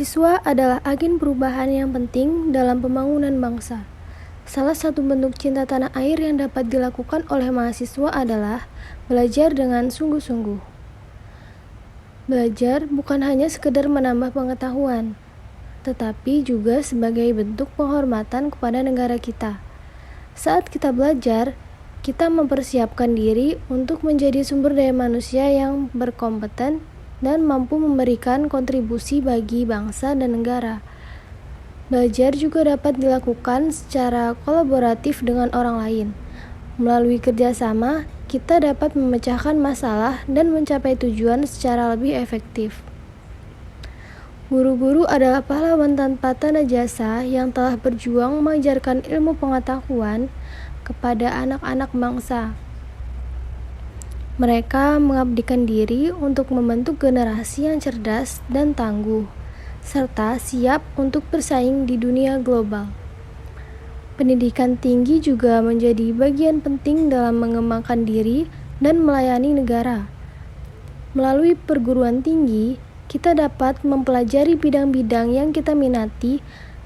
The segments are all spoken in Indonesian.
Mahasiswa adalah agen perubahan yang penting dalam pembangunan bangsa. Salah satu bentuk cinta tanah air yang dapat dilakukan oleh mahasiswa adalah belajar dengan sungguh-sungguh. Belajar bukan hanya sekedar menambah pengetahuan, tetapi juga sebagai bentuk penghormatan kepada negara kita. Saat kita belajar, kita mempersiapkan diri untuk menjadi sumber daya manusia yang berkompeten dan mampu memberikan kontribusi bagi bangsa dan negara. Belajar juga dapat dilakukan secara kolaboratif dengan orang lain. Melalui kerjasama, kita dapat memecahkan masalah dan mencapai tujuan secara lebih efektif. Guru-guru adalah pahlawan tanpa tanda jasa yang telah berjuang mengajarkan ilmu pengetahuan kepada anak-anak bangsa. Mereka mengabdikan diri untuk membentuk generasi yang cerdas dan tangguh, serta siap untuk bersaing di dunia global. Pendidikan tinggi juga menjadi bagian penting dalam mengembangkan diri dan melayani negara. Melalui perguruan tinggi, kita dapat mempelajari bidang-bidang yang kita minati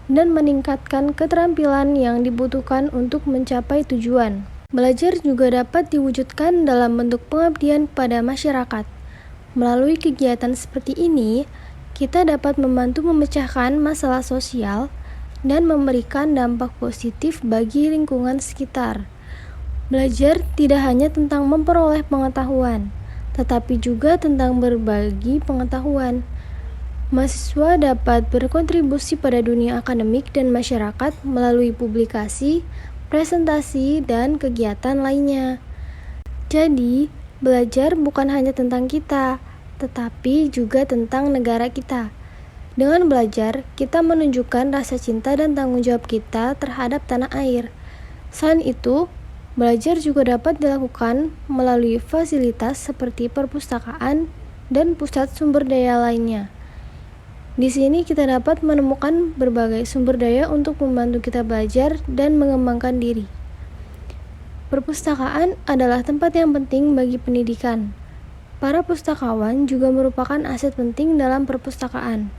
dan meningkatkan keterampilan yang dibutuhkan untuk mencapai tujuan. Belajar juga dapat diwujudkan dalam bentuk pengabdian pada masyarakat. Melalui kegiatan seperti ini, kita dapat membantu memecahkan masalah sosial dan memberikan dampak positif bagi lingkungan sekitar. Belajar tidak hanya tentang memperoleh pengetahuan, tetapi juga tentang berbagi pengetahuan. Mahasiswa dapat berkontribusi pada dunia akademik dan masyarakat melalui publikasi, presentasi, dan kegiatan lainnya. Jadi, belajar bukan hanya tentang kita, tetapi juga tentang negara kita. Dengan belajar, kita menunjukkan rasa cinta dan tanggung jawab kita terhadap tanah air. Selain itu, belajar juga dapat dilakukan melalui fasilitas seperti perpustakaan dan pusat sumber daya lainnya. Di sini kita dapat menemukan berbagai sumber daya untuk membantu kita belajar dan mengembangkan diri. Perpustakaan adalah tempat yang penting bagi pendidikan. Para pustakawan juga merupakan aset penting dalam perpustakaan.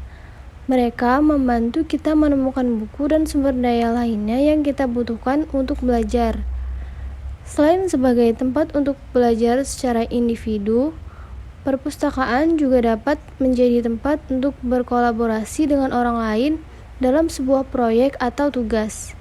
Mereka membantu kita menemukan buku dan sumber daya lainnya yang kita butuhkan untuk belajar. Selain sebagai tempat untuk belajar secara individu, perpustakaan juga dapat menjadi tempat untuk berkolaborasi dengan orang lain dalam sebuah proyek atau tugas.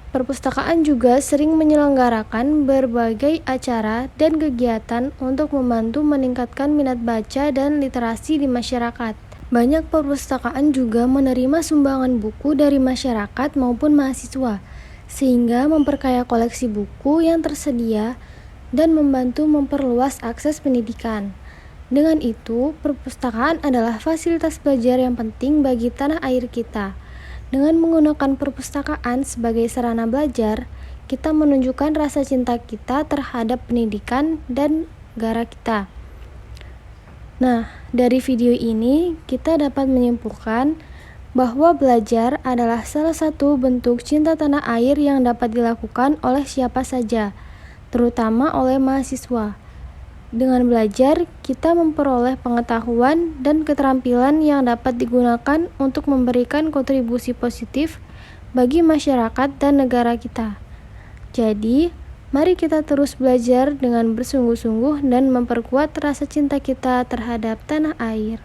Perpustakaan juga sering menyelenggarakan berbagai acara dan kegiatan untuk membantu meningkatkan minat baca dan literasi di masyarakat. Banyak perpustakaan juga menerima sumbangan buku dari masyarakat maupun mahasiswa, sehingga memperkaya koleksi buku yang tersedia dan membantu memperluas akses pendidikan. Dengan itu, perpustakaan adalah fasilitas belajar yang penting bagi tanah air kita. Dengan menggunakan perpustakaan sebagai sarana belajar, kita menunjukkan rasa cinta kita terhadap pendidikan dan negara kita. Nah, dari video ini kita dapat menyimpulkan bahwa belajar adalah salah satu bentuk cinta tanah air yang dapat dilakukan oleh siapa saja, terutama oleh mahasiswa. Dengan belajar, kita memperoleh pengetahuan dan keterampilan yang dapat digunakan untuk memberikan kontribusi positif bagi masyarakat dan negara kita. Jadi, mari kita terus belajar dengan bersungguh-sungguh dan memperkuat rasa cinta kita terhadap tanah air.